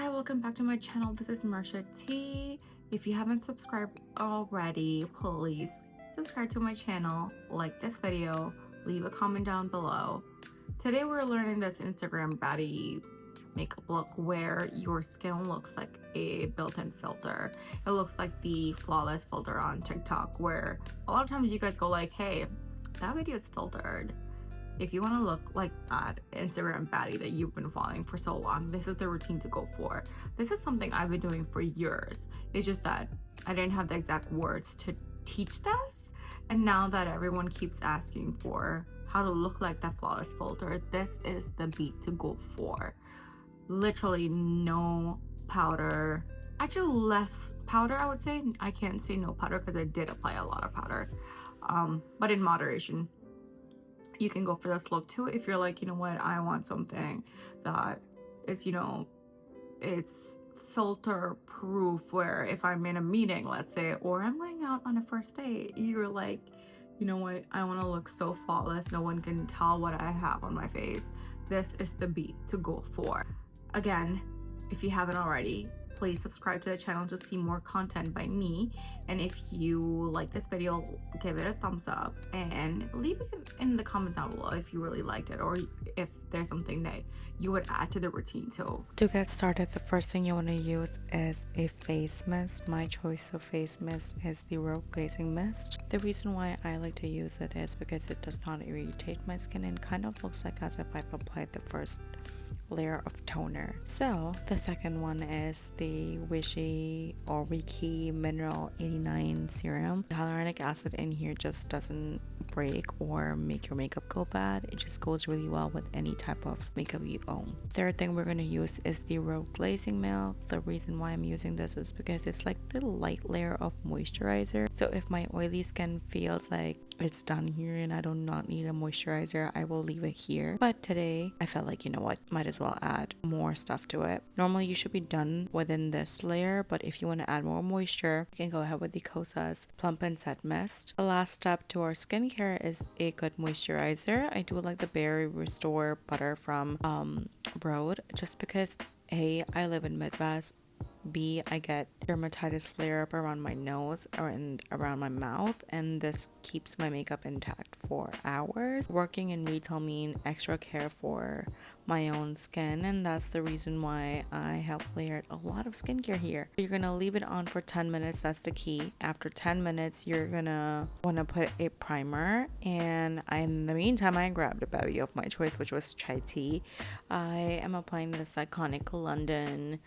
Hi, welcome back to my channel. This is Marsha T. If you haven't subscribed already, please subscribe to my channel, like this video, leave a comment down below. Today we're learning this Instagram baddie makeup look where your skin looks like a built-in filter. It looks like the flawless filter on TikTok, where a lot of times you guys go like, hey, that video is filtered. If you want to look like that Instagram baddie that you've been following for so long, this is the routine to go for. This is something I've been doing for years. It's just that I didn't have the exact words to teach this. And now that everyone keeps asking for how to look like that flawless filter, this is the beat to go for. Literally no powder. Actually less powder, I would say. I can't say no powder because I did apply a lot of powder. But in moderation. You can go for this look too if you're like, you know what, I want something that is, you know, it's filter proof, where if I'm in a meeting, let's say, or I'm going out on a first date, you're like, you know what, I want to look so flawless no one can tell what I have on my face. This is the beat to go for. Again, if you haven't already, please subscribe to the channel to see more content by me. And if you like this video, give it a thumbs up and leave it in the comments down below if you really liked it, or if there's something that you would add to the routine too. To get started, the first thing you want to use is a face mist. My choice of face mist is the Rhode Glazing Mist. The reason why I like to use it is because it does not irritate my skin and kind of looks like as if I've applied the first layer of toner. So the second one is the Vichy or Vichy Mineral 89 Serum. The hyaluronic acid in here just doesn't break or make your makeup go bad. It just goes really well with any type of makeup you own. Third thing we're going to use is the Rhode Glazing Milk. The reason why I'm using this is because it's like the light layer of moisturizer. So if my oily skin feels like it's done here and I do not need a moisturizer, I will leave it here. But today I felt like, you know what, might as well add more stuff to it. Normally you should be done within this layer, but if you want to add more moisture, you can go ahead with the Hausa's Plump and Set Mist. The last step to our skincare is a good moisturizer. I do like the Berry Restore Butter from Rhode, just because A, I live in Midwest, B, I get dermatitis flare up around my nose and around my mouth, and this keeps my makeup intact for hours. Working in retail means extra care for my own skin, and that's the reason why I have layered a lot of skincare here. You're gonna leave it on for 10 minutes. That's the key. After 10 minutes, you're gonna want to put a primer, and in the meantime, I grabbed a Beverly of my choice, which was chai tea. I am applying this iconic London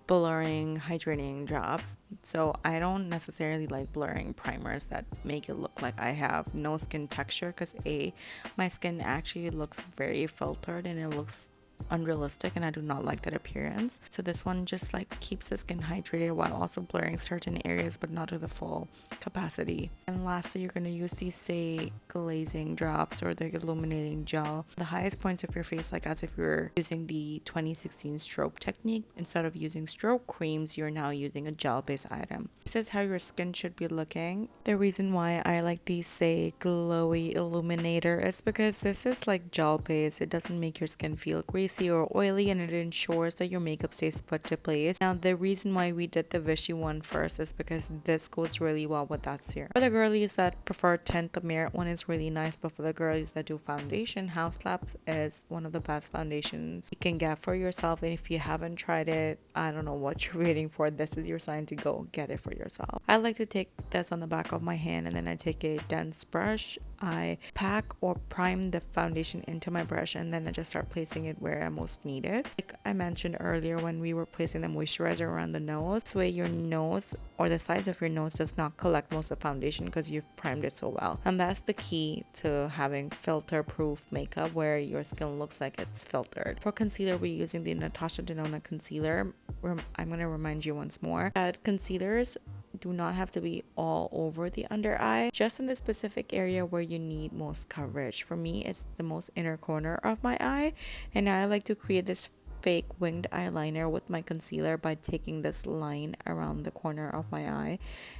blurring hydrating drops. So I don't necessarily like blurring primers that make it look like I have no skin texture, because A, my skin actually looks very filtered and it looks unrealistic, and I do not like that appearance. So this one just like keeps the skin hydrated while also blurring certain areas but not to the full capacity. And lastly, you're going to use these Saie Glazing drops or the Illuminating Gel. The highest points of your face, like as if you're using the 2016 strobe technique. Instead of using strobe creams, you're now using a gel based item. This is how your skin should be looking. The reason why I like the Saie Glowy Illuminator is because this is like gel based. It doesn't make your skin feel greasy or oily, and it ensures that your makeup stays put to place. Now the reason why we did the Vichy one first is because this goes really well with that serum. For the girlies that prefer tint, the Merit one is really nice, but for the girlies that do foundation, Haus is one of the best foundations you can get for yourself. And if you haven't tried it, I don't know what you're waiting for. This is your sign to go get it for yourself. I like to take this on the back of my hand, and then I take a dense brush. I pack or prime the foundation into my brush, and then I just start placing it where I most need it. Like I mentioned earlier when we were placing the moisturizer around the nose, this way your nose or the sides of your nose does not collect most of the foundation because you've primed it so well. And that's the key to having filter proof makeup, where your skin looks like it's filtered. For concealer, we're using the Natasha Denona concealer. I'm going to remind you once more that concealers do not have to be all over the under eye, just in the specific area where you need most coverage. For me, it's the most inner corner of my eye, and I like to create this fake winged eyeliner with my concealer by taking this line around the corner of my eye,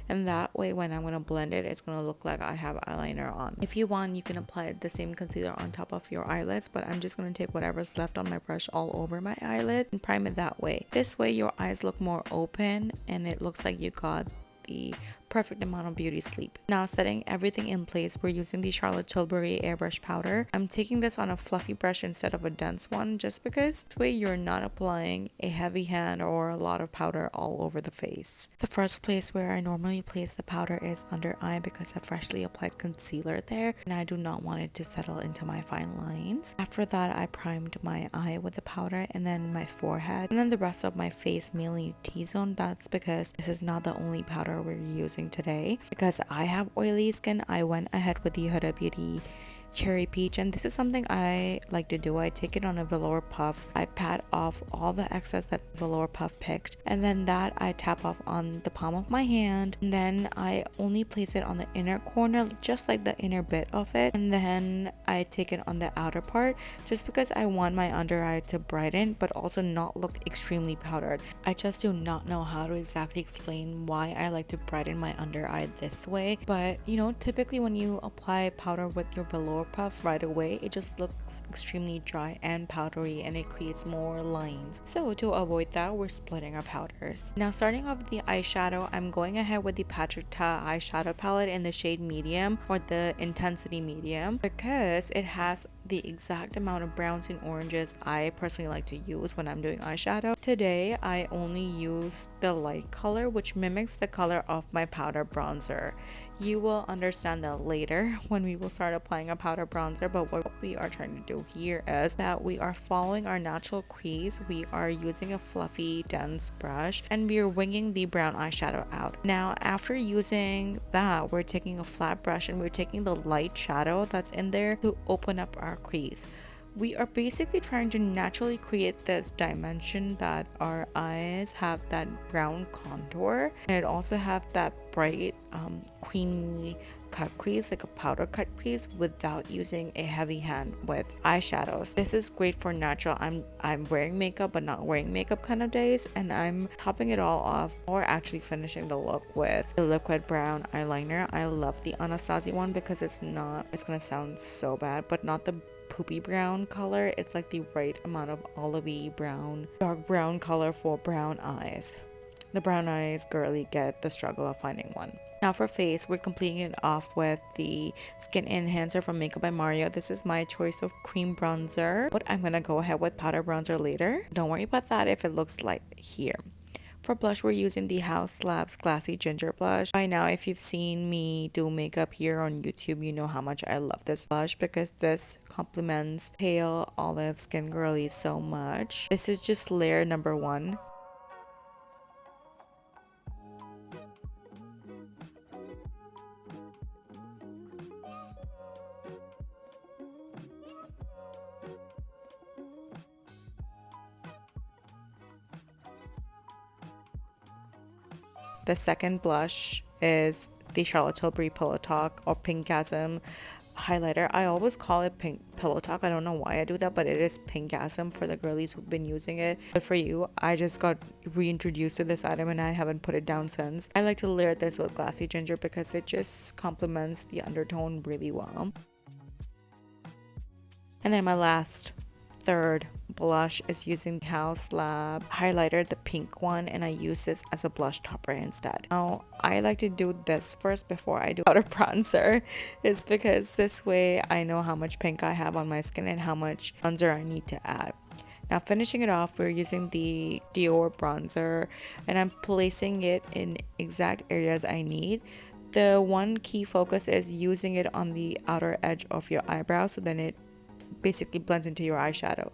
and that way when I'm going to blend it, it's going to look like I have eyeliner on. If you want, you can apply the same concealer on top of your eyelids, but I'm just going to take whatever's left on my brush all over my eyelid and prime it that way. This way your eyes look more open and it looks like you got the perfect amount of beauty sleep. Now, setting everything in place, we're using the Charlotte Tilbury airbrush powder. I'm taking this on a fluffy brush instead of a dense one, just because this way you're not applying a heavy hand or a lot of powder all over the face. The first place where I normally place the powder is under eye because I freshly applied concealer there and I do not want it to settle into my fine lines. After that, I primed my eye with the powder and then my forehead and then the rest of my face, mainly T-zone. That's because this is not the only powder we're using today. Because I have oily skin, I went ahead with the Huda Beauty Cherry Peach, and this is something I like to do. I take it on a velour puff, I pat off all the excess that velour puff picked, and then that I tap off on the palm of my hand, and then I only place it on the inner corner, just like the inner bit of it, and then I take it on the outer part, just because I want my under eye to brighten but also not look extremely powdered. I just do not know how to exactly explain why I like to brighten my under eye this way, but you know, typically when you apply powder with your velour puff right away, it just looks extremely dry and powdery and it creates more lines. So to avoid that, we're splitting our powders. Now, starting off with the eyeshadow, I'm going ahead with the Patricia eyeshadow palette in the shade medium or the intensity medium because it has the exact amount of browns and oranges I personally like to use when I'm doing eyeshadow. Today I only use the light color, which mimics the color of my powder bronzer. You will understand that later when we will start applying a powder bronzer, but what we are trying to do here is that we are following our natural crease. We are using a fluffy dense brush and we are winging the brown eyeshadow out. Now, after using that, we're taking a flat brush and we're taking the light shadow that's in there to open up our crease. We are basically trying to naturally create this dimension that our eyes have that brown contour and it also have that bright creamy cut crease, like a powder cut crease, without using a heavy hand with eyeshadows. This is great for natural I'm wearing makeup but not wearing makeup kind of days, and I'm topping it all off or actually finishing the look with the liquid brown eyeliner. I love the Anastasia one because it's gonna sound so bad, but not the poopy brown color. It's like the right amount of olivey brown, dark brown color for brown eyes. The brown eyes girly get the struggle of finding one. Now for face, we're completing it off with the Skin Enhancer from Makeup by Mario. This is my choice of cream bronzer, but I'm gonna go ahead with powder bronzer later. Don't worry about that if it looks like here. For blush, we're using the Haus Glassy Ginger Blush. By now, if you've seen me do makeup here on YouTube, you know how much I love this blush because this complements pale olive skin girlies so much. This is just layer number 1. The second blush is the Charlotte Tilbury Pillow Talk or Pinkgasm highlighter. I always call it Pink Pillow Talk. I don't know why I do that, but it is Pinkgasm for the girlies who've been using it. But for you, I just got reintroduced to this item and I haven't put it down since. I like to layer this with Glassy Ginger because it just complements the undertone really well. And then my third blush is using the Haus Lab highlighter, the pink one, and I use this as a blush topper instead. Now, I like to do this first before I do powder bronzer. It's because this way I know how much pink I have on my skin and how much bronzer I need to add. Now, finishing it off, we're using the Dior bronzer and I'm placing it in exact areas I need. The one key focus is using it on the outer edge of your eyebrow so then it basically blends into your eyeshadow.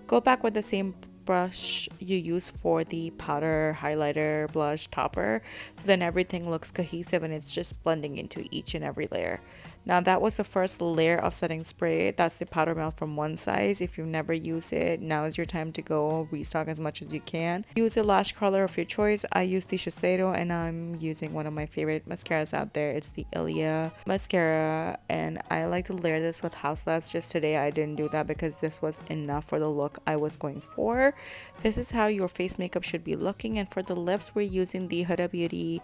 Go back with the same brush you use for the powder highlighter blush topper so then everything looks cohesive and it's just blending into each and every layer. Now that was the first layer of setting spray. That's the powder milk from Onesize. If you've never used it, now is your time to go restock as much as you can. Use a lash curler of your choice. I use the Shiseido, and I'm using one of my favorite mascaras out there. It's the Ilia Mascara, and I like to layer this with Haus. Just today I didn't do that because this was enough for the look I was going for. This is how your face makeup should be looking. And for the lips, we're using the Huda Beauty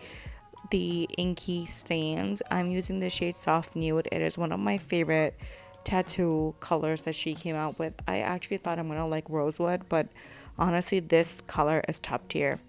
the inky stains. I'm using the shade Soft Nude. It is one of my favorite tattoo colors that she came out with. I actually thought I'm gonna like Rosewood, but honestly this color is top tier.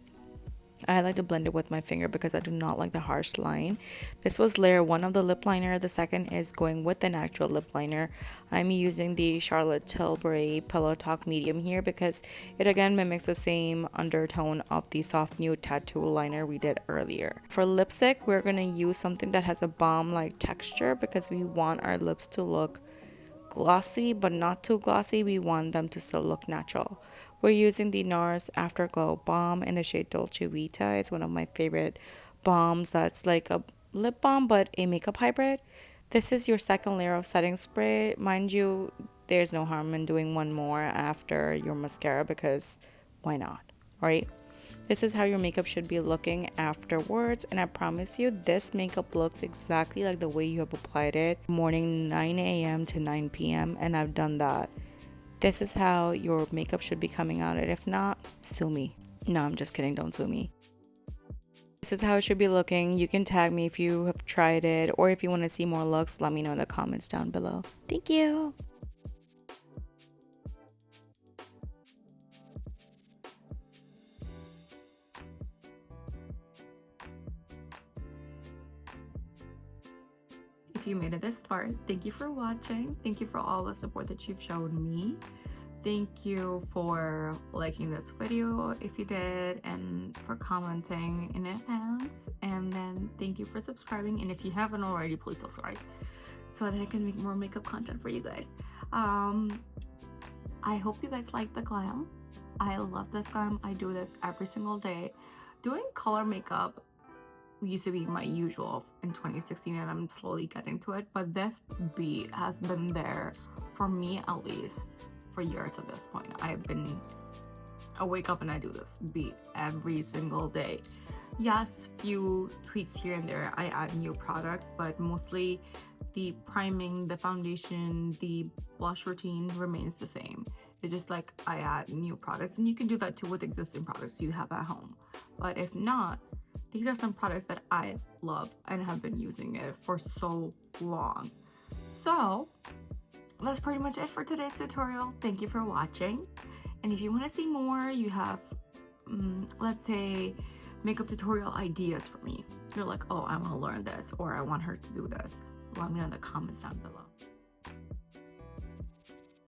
I like to blend it with my finger because I do not like the harsh line. This was layer 1 of the lip liner. The second is going with an actual lip liner. I'm using the Charlotte Tilbury Pillow Talk Medium here because it again mimics the same undertone of the Soft Nude tattoo liner we did earlier. For lipstick, we're going to use something that has a balm-like texture because we want our lips to look glossy but not too glossy. We want them to still look natural. We're using the NARS Afterglow Balm in the shade Dolce Vita. It's one of my favorite balms that's like a lip balm but a makeup hybrid. This is your second layer of setting spray. Mind you, there's no harm in doing one more after your mascara because why not, right? This is how your makeup should be looking afterwards, and I promise you this makeup looks exactly like the way you have applied it morning 9 a.m. to 9 p.m. and I've done that. This is how your makeup should be coming out, and if not, sue me. No, I'm just kidding, don't sue me. This is how it should be looking. You can tag me if you have tried it, or if you want to see more looks, let me know in the comments down below. Thank you. If you made it this far, thank you for watching. Thank you for all the support that you've shown me. Thank you for liking this video if you did, and for commenting in advance. And then thank you for subscribing, and if you haven't already, please subscribe so that I can make more makeup content for you guys. I hope you guys like the glam. I love this glam. I do this every single day. Doing color makeup used to be my usual in 2016, and I'm slowly getting to it, but this beat has been there for me at least for years at this point. I wake up and I do this beat every single day. Yes, few tweaks here and there, I add new products, but mostly the priming, the foundation, the blush routine remains the same. It's just like I add new products, and you can do that too with existing products you have at home. But if not, these are some products that I love and have been using it for so long. So that's pretty much it for today's tutorial. Thank you for watching. And if you want to see more, you have, let's say, makeup tutorial ideas for me. You're like, oh, I want to learn this, or I want her to do this. Let me know in the comments down below.